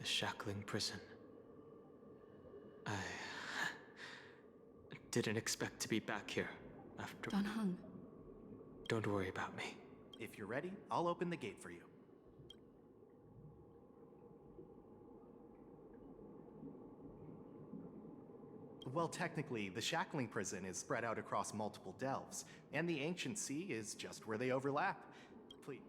shackling prison. I didn't expect to be back here after... Don Hung. Don't worry about me. If you're ready, I'll open the gate for you. Well, technically, the shackling prison is spread out across multiple delves, and the ancient sea is just where they overlap. Please.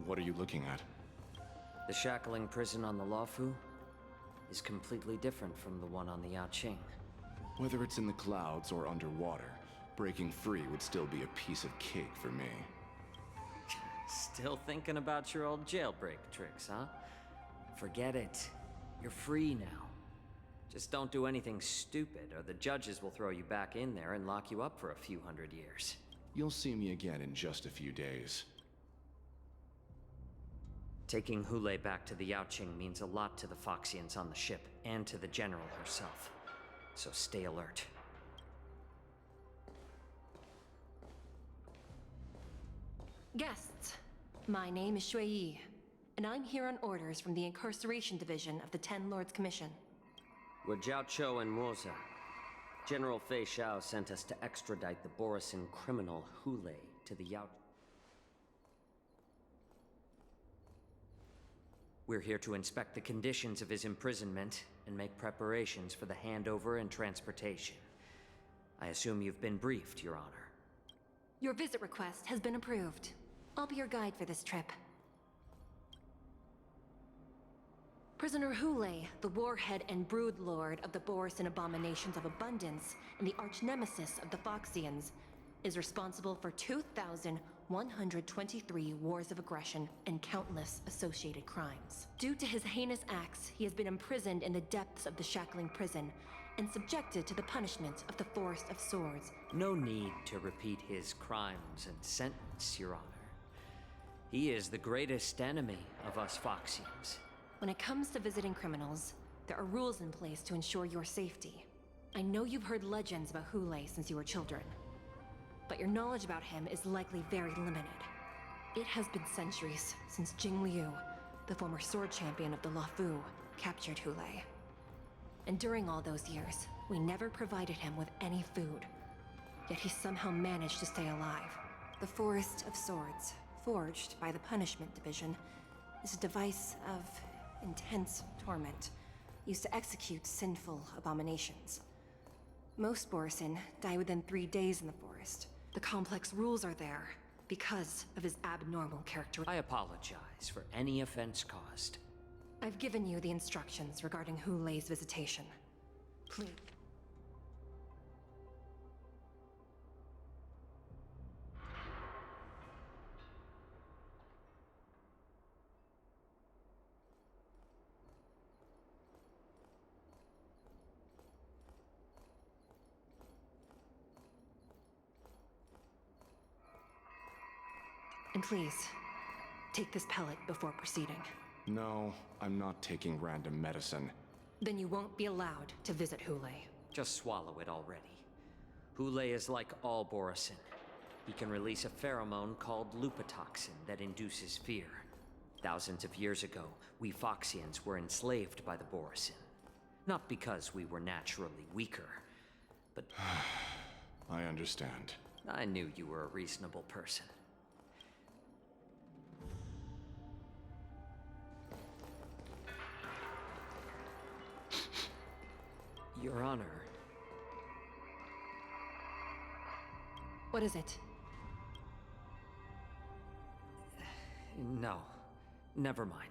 What are you looking at? The shackling prison on the Lawfu is completely different from the one on the Yaoqing. Whether it's in the clouds or underwater, breaking free would still be a piece of cake for me. Still thinking about your old jailbreak tricks, huh? Forget it. You're free now. Just don't do anything stupid, or the judges will throw you back in there and lock you up for a few hundred years. You'll see me again in just a few days. Taking Hule back to the Yaoqing means a lot to the Foxians on the ship, and to the General herself. So stay alert. Guests, my name is Shui Yi, and I'm here on orders from the Incarceration Division of the Ten Lords Commission. We're Jiao Cho and Moza. General Fei Xiao sent us to extradite the Borisin criminal Hule to the Yaoqing. We're here to inspect the conditions of his imprisonment and make preparations for the handover and transportation. I assume you've been briefed, Your Honor. Your visit request has been approved. I'll be your guide for this trip. Prisoner Hule, the warhead and brood lord of the Borisin abominations of abundance and the arch-nemesis of the Foxians, is responsible for 2,123 wars of aggression and countless associated crimes. Due to his heinous acts, he has been imprisoned in the depths of the shackling prison and subjected to the punishment of the Forest of Swords. No need to repeat his crimes and sentence, Your Honor. He is the greatest enemy of us Foxians. When it comes to visiting criminals, there are rules in place to ensure your safety. I know you've heard legends about Hule since you were children, but your knowledge about him is likely very limited. It has been centuries since Jing Liu, the former sword champion of the Lawfu, captured Hule. And during all those years, we never provided him with any food. Yet he somehow managed to stay alive. The Forest of Swords, forged by the Punishment Division, is a device of intense torment, used to execute sinful abominations. Most Borisin die within 3 days in the forest. The complex rules are there because of his abnormal character. I apologize for any offense caused. I've given you the instructions regarding Hule's visitation. Please. And please, take this pellet before proceeding. No, I'm not taking random medicine. Then you won't be allowed to visit Hule. Just swallow it already. Hule is like all Borisin. He can release a pheromone called lupatoxin that induces fear. Thousands of years ago, we Foxians were enslaved by the Borisin. Not because we were naturally weaker, but... I understand. I knew you were a reasonable person. Your Honor. What is it? No. Never mind.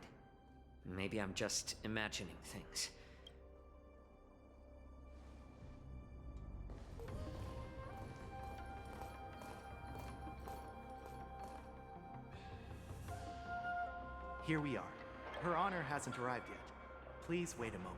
Maybe I'm just imagining things. Here we are. Her Honor hasn't arrived yet. Please wait a moment.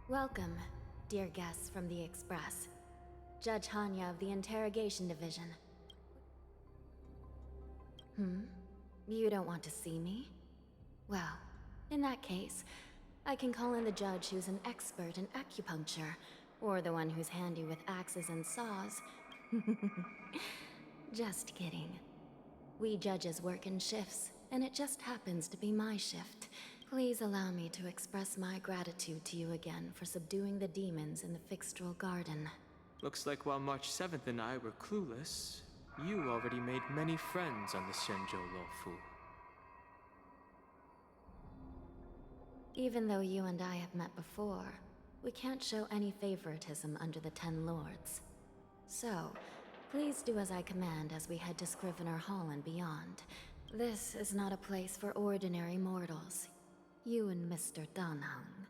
Welcome, dear guests from the Express. Judge Hanya of the Interrogation Division. You don't want to see me? Well, in that case, I can call in the judge who's an expert in acupuncture, or the one who's handy with axes and saws. Just kidding. We judges work in shifts, and it just happens to be my shift. Please allow me to express my gratitude to you again for subduing the demons in the Fixtral Garden. Looks like while March 7th and I were clueless, you already made many friends on the Shenzhou Lofu. Even though you and I have met before, we can't show any favoritism under the Ten Lords. So, please do as I command as we head to Scrivener Hall and beyond. This is not a place for ordinary mortals. You and Mr. Danheng,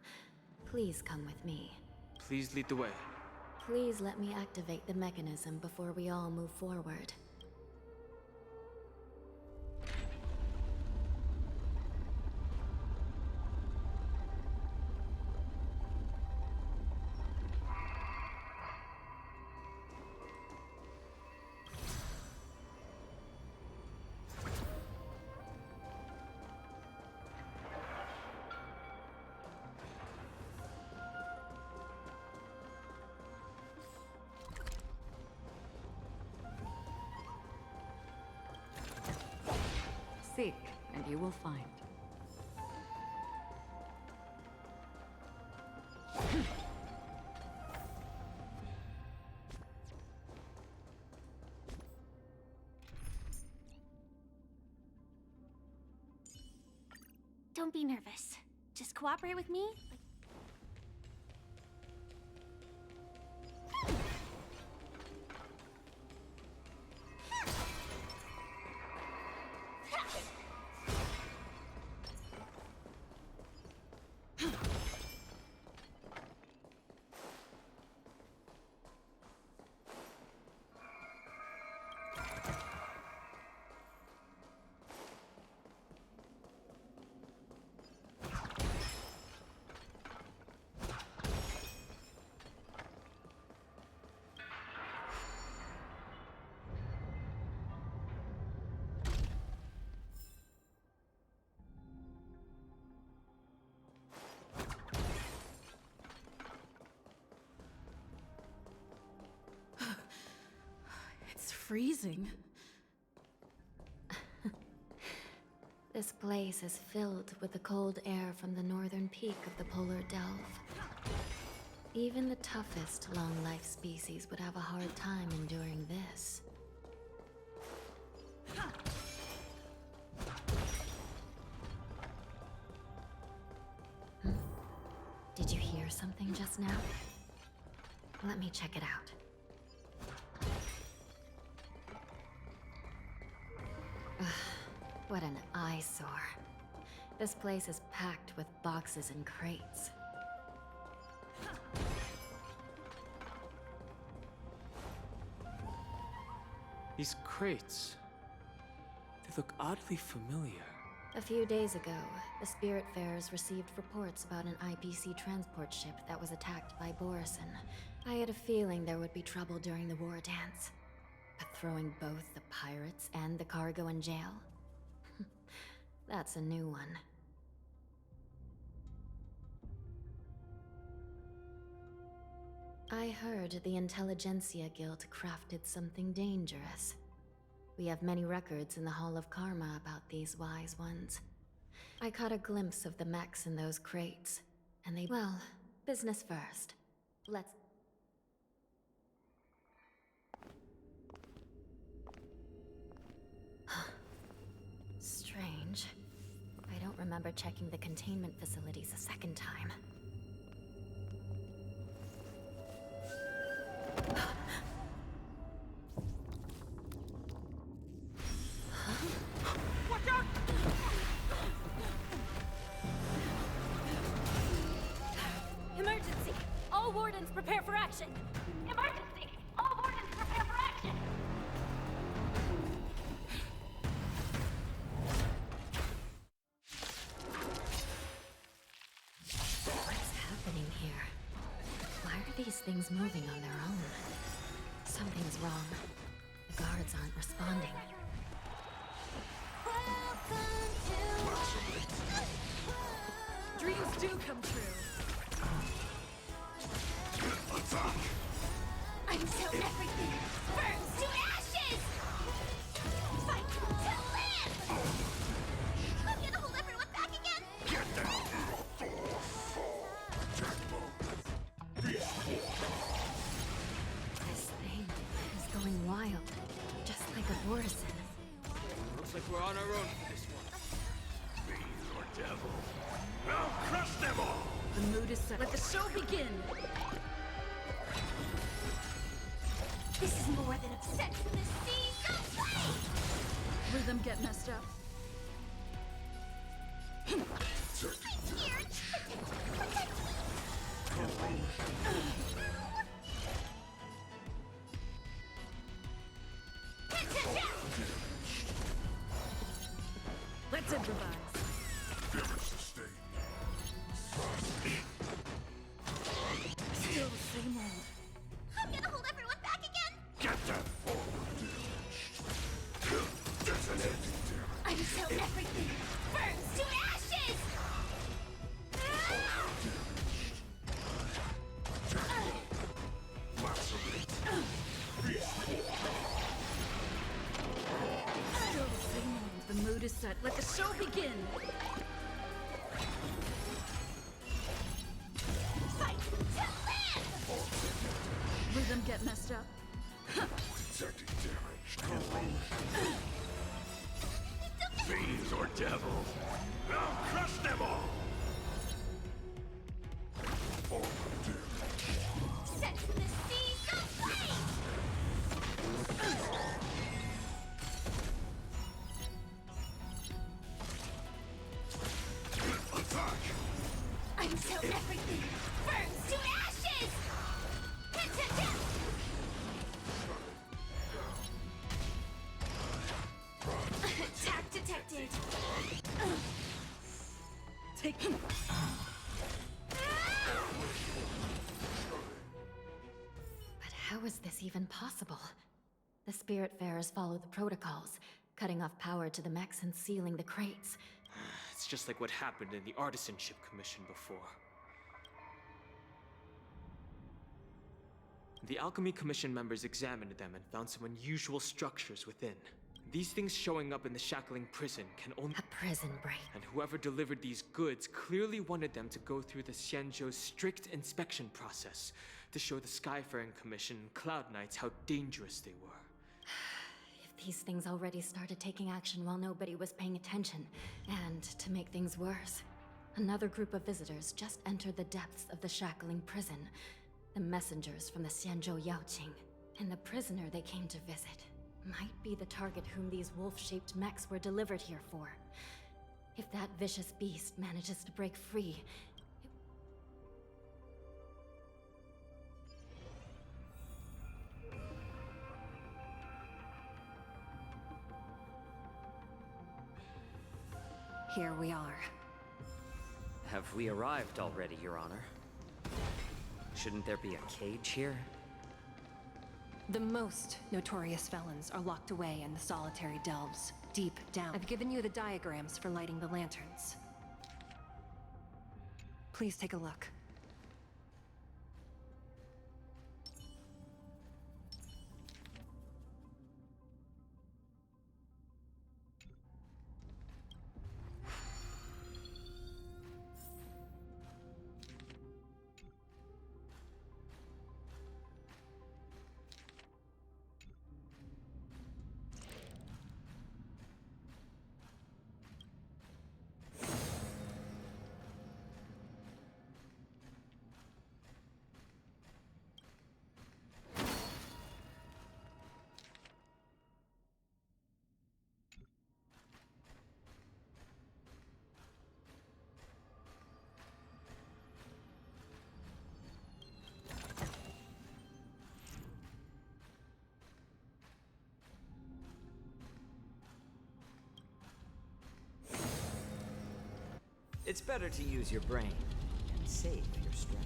please come with me. Please lead the way. Please let me activate the mechanism before we all move forward. Seek, and you will find. Don't be nervous. Just cooperate with me. It's freezing. This place is filled with the cold air from the northern peak of the polar delve. Even the toughest long-life species would have a hard time enduring this. Did you hear something just now? Let me check it out. What an eyesore. This place is packed with boxes and crates. These crates, they look oddly familiar. A few days ago, the Spiritfarers received reports about an IPC transport ship that was attacked by Borison. I had a feeling there would be trouble during the war dance. But throwing both the pirates and the cargo in jail? That's a new one. I heard the Intelligentsia Guild crafted something dangerous. We have many records in the Hall of Karma about these wise ones. I caught a glimpse of the mechs in those crates, and they... Well, business first. Let's... Strange. I don't remember checking the containment facilities a second time. Watch out! Emergency! All wardens prepare for action! Emergency! All wardens prepare for action! What's happening here? Why are these things moving on their own? Something's wrong. The guards aren't responding. Dreams do come true. Until everything burns to ashes! Fight to live! I'm gonna hold everyone back again! This thing is going wild, just like a Borison. Looks like we're on our own for this one. Fiends or devils. I'll crush them all! The mood is set. Let the show begin! This is more than upset to the sea, so play! Rhythm get messed up. I'm scared! Protect me! Let's improvise. Still the same old. I'm gonna hold everyone back again! Get them forward! Detonating damage! Until everything burns to ashes! Still the same old. The mood is set. Let the show begin! Fight to live! Rhythm get messed up. Detecting damage. Fiends or devils. I'll crush them all! Forward damage. Set to the sea, so play! Attack! Until everything burns to ashes! Attack detected! Take him. But how is this even possible? The Spiritfarers follow the protocols, cutting off power to the mechs and sealing the crates. It's just like what happened in the Artisanship Commission before. The Alchemy Commission members examined them and found some unusual structures within. These things showing up in the shackling prison can only... A prison break. And whoever delivered these goods clearly wanted them to go through the Xianzhou's strict inspection process to show the Skyfaring Commission and Cloud Knights how dangerous they were. If these things already started taking action while nobody was paying attention, and to make things worse, another group of visitors just entered the depths of the shackling prison. The messengers from the Xianzhou Yaoqing, and the prisoner they came to visit might be the target whom these wolf-shaped mechs were delivered here for. If that vicious beast manages to break free, Here we are. Have we arrived already, Your Honor? Shouldn't there be a cage here? The most notorious felons are locked away in the solitary delves, deep down. I've given you the diagrams for lighting the lanterns. Please take a look. It's better to use your brain and save your strength.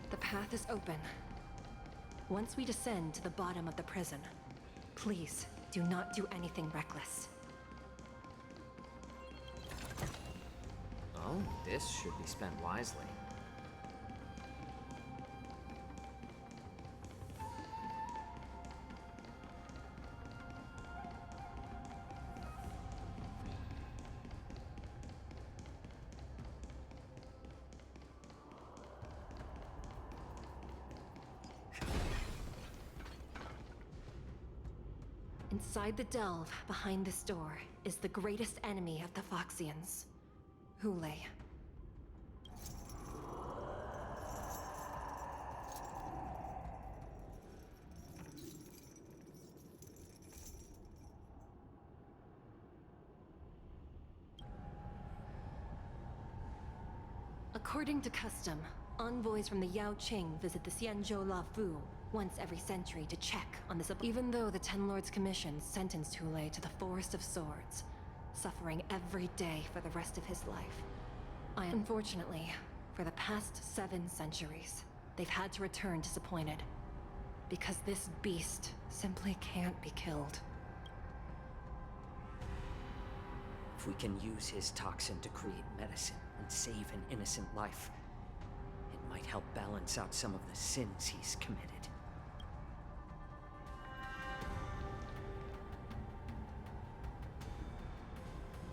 The path is open. Once we descend to the bottom of the prison, please do not do anything reckless. Oh, this should be spent wisely. Inside the delve, behind this door, is the greatest enemy of the Foxians, Hule. According to custom, envoys from the Yao Qing visit the Xianzhou Lawfu once every century to check on this. Even though the Ten Lords Commission sentenced Hule to the Forest of Swords, suffering every day for the rest of his life. Unfortunately, for the past 7 centuries, they've had to return disappointed. Because this beast simply can't be killed. If we can use his toxin to create medicine and save an innocent life, it might help balance out some of the sins he's committed.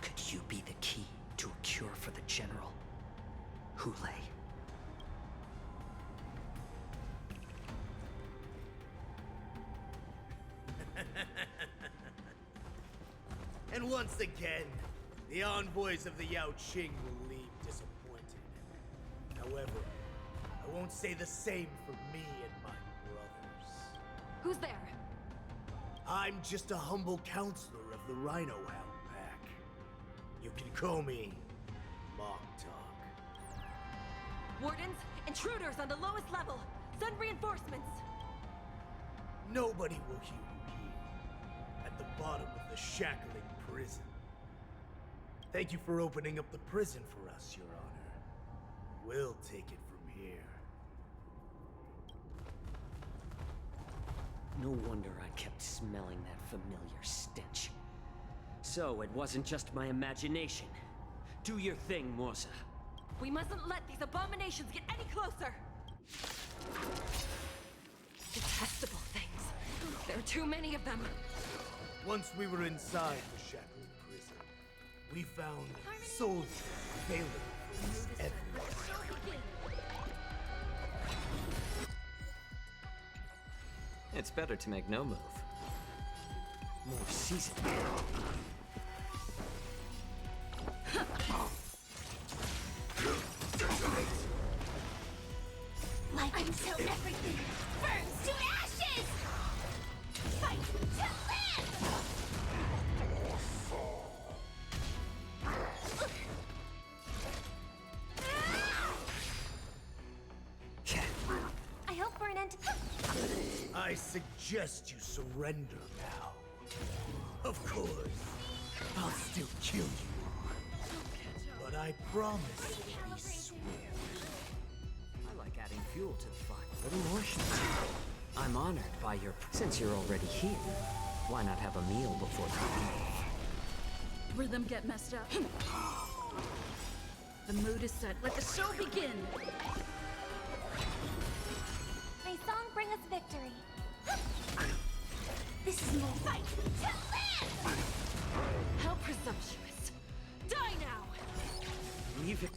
Could you be the key to a cure for the General, Hule? And once again, the envoys of the Yao Qing will leave disappointed. However, I won't say the same for me and my brothers. Who's there? I'm just a humble counselor of the Rhino Hound Pack. You can call me Mock Talk. Wardens, intruders on the lowest level! Send reinforcements! Nobody will hear you here, at the bottom of the shackling prison. Thank you for opening up the prison for us, Your Honor. We'll take it from here. No wonder I kept smelling that familiar stench. So it wasn't just my imagination. Do your thing, Morza. We mustn't let these abominations get any closer! Detestable things. There are too many of them. Once we were inside the shackling prison, we found soldiers available for us everywhere. It's better to make no move. More seasoned. Like until everything burns to ashes! Fight to live! I hope for an end to... I suggest you surrender now. Of course, I'll still kill you. But I promise it'll be swift. I like adding fuel to the fire. A little more should do. I'm honored by your... Since you're already here, why not have a meal before you leave? Rhythm get messed up. The mood is set. Let the show begin! May song bring us victory. This is more fight to live! How presumptuous! Die now! Leave it.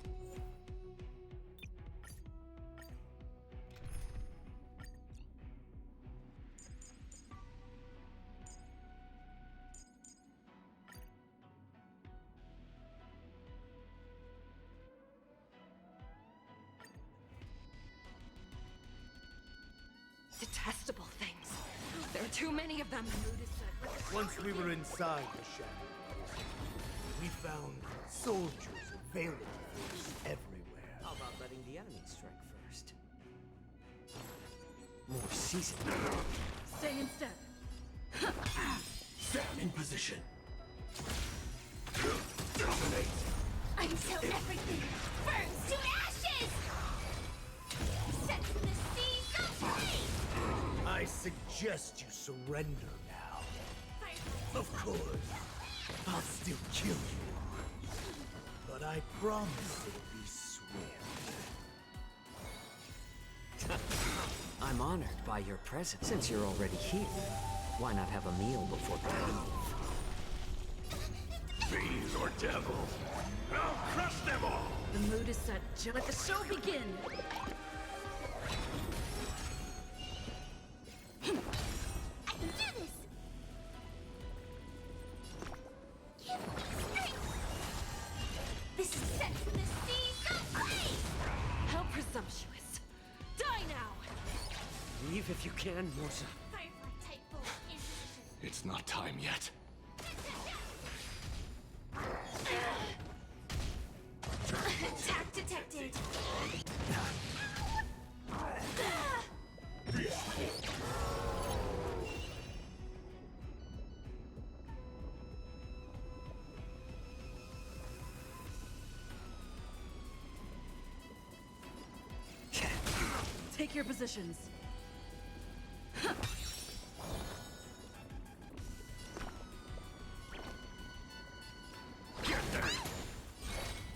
Detestable things. There are too many of them. Once we were inside the shadows, we found soldiers of Valen force everywhere. How about letting the enemy strike first? More seasoned. Stay in step. Stand in position. Dominate. Until everything burns to ashes! Set in the seas of flame! I suggest you surrender now. Of course, I'll still kill you. But I promise it'll be swift. I'm honored by your presence. Since you're already here, why not have a meal before we leave? Fiends or devils. I'll crush them all! The mood is set. Let the show begin! I can do this! Give me strength! This is set in the seas of flame! How presumptuous. Die now! Leave if you can, Morsa. Firefly type bullet in position. It's not time yet. Attack detected! Take your positions.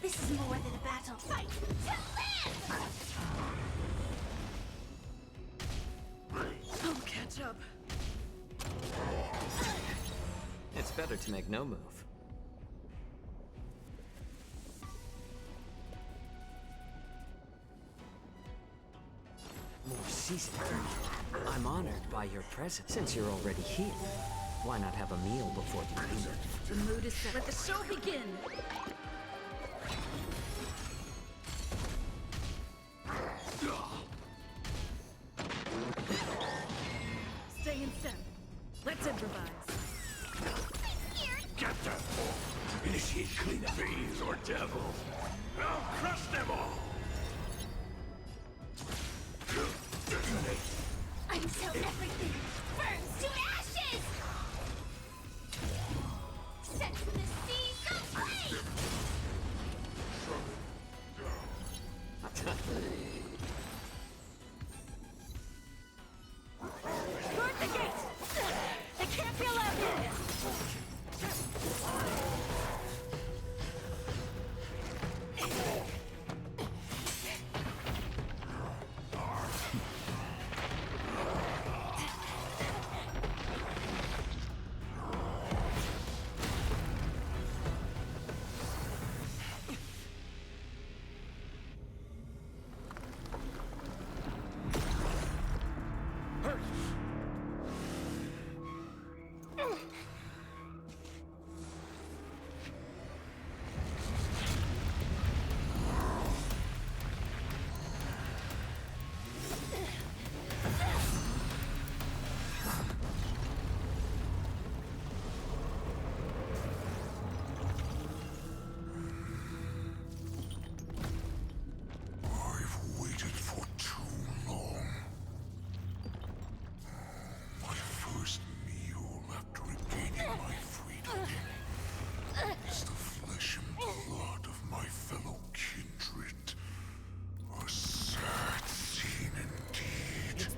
This is more than a battle. Fight to live! I'll catch up. It's better to make no move. More seasoned. I'm honored by your presence. Since you're already here, why not have a meal before we leave? The mood is set. Let the show begin! Stay in step. Let's improvise. Get them! Initiate cleanup. Fiends or devils. I'll crush them all! Detonate. Until everything burns to ashes! Set in the seas of flame! Guard the gate! They can't be allowed in!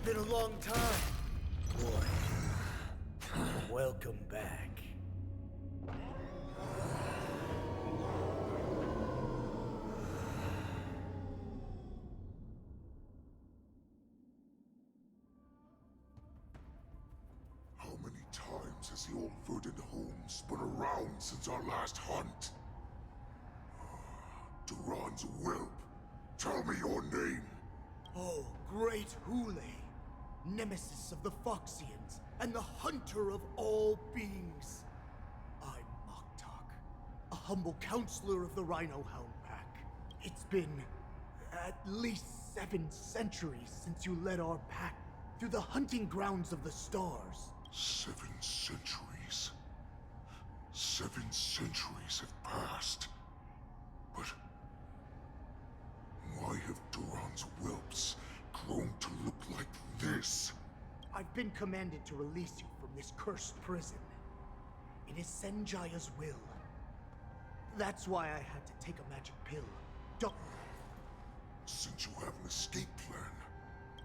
Been a long time, boy. Welcome back. How many times has the old verdant home spun around since our last hunt? Duran's whelp, tell me your name. Oh, great Hule, nemesis of the Foxians, and the hunter of all beings. I'm Moktok, a humble counselor of the Rhino Hound Pack. It's been at least 7 centuries since you led our pack through the hunting grounds of the stars. 7 centuries. 7 centuries have passed. But why have Duran's whelps grown to look like this? I've been commanded to release you from this cursed prison. It is Senjaya's will. That's why I had to take a magic pill. Since you have an escape plan,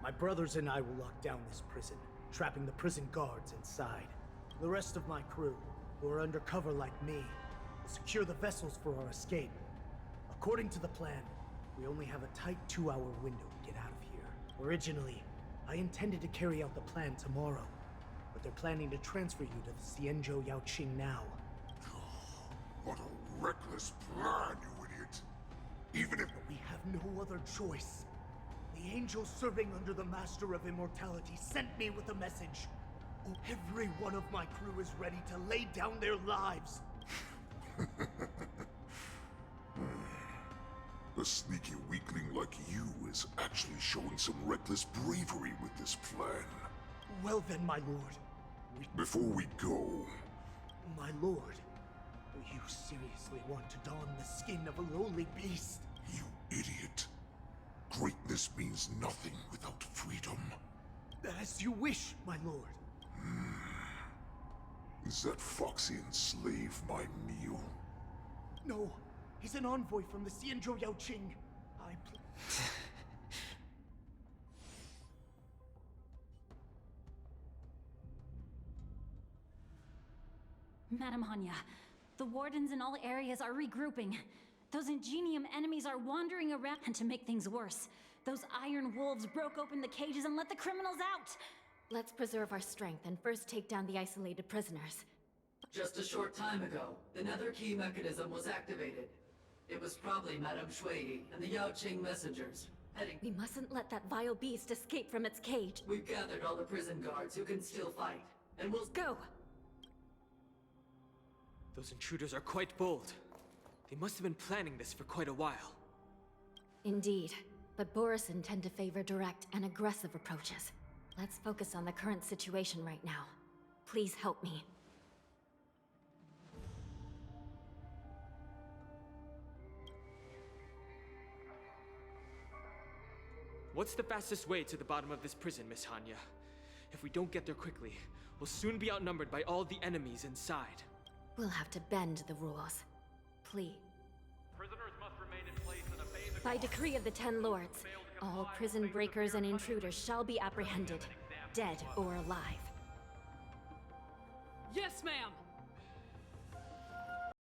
My brothers and I will lock down this prison, trapping the prison guards inside. The rest of my crew, who are undercover like me, will secure the vessels for our escape. According to the plan, we only have a tight 2-hour window to get out of here. Originally, I intended to carry out the plan tomorrow, but they're planning to transfer you to the Xianzhou Yaoqing now. what a reckless plan, you idiot! Even if We have no other choice. The angel serving under the Master of Immortality sent me with a message. Every one of my crew is ready to lay down their lives. a sneaky weakling like you is actually showing some reckless bravery with this plan. Well then, my lord. Before we go, My lord, do you seriously want to don the skin of a lowly beast? you idiot. Greatness means nothing without freedom. As you wish, my lord. Is that Foxian slave my meal? No, he's an envoy from the Xianzhou Yaoqing. Madam Hanya, the wardens in all areas are regrouping. Those Ingenium enemies are wandering around, and to make things worse, those iron wolves broke open the cages and let the criminals out! Let's preserve our strength and first take down the isolated prisoners. Just a short time ago, the nether key mechanism was activated. It was probably Madame Shui and the Yaoqing messengers, heading... We mustn't let that vile beast escape from its cage. We've gathered all the prison guards who can still fight, and we'll... Go! Those intruders are quite bold. They must have been planning this for quite a while. Indeed, but Borisin tend to favor direct and aggressive approaches. Let's focus on the current situation right now. Please help me. What's the fastest way to the bottom of this prison, Miss Hanya? If we don't get there quickly, we'll soon be outnumbered by all the enemies inside. We'll have to bend the rules. Please. Prisoners must remain in place and obey the By decree of the 10 Lords, all prison breakers and intruders shall be apprehended, dead or alive. Yes, ma'am!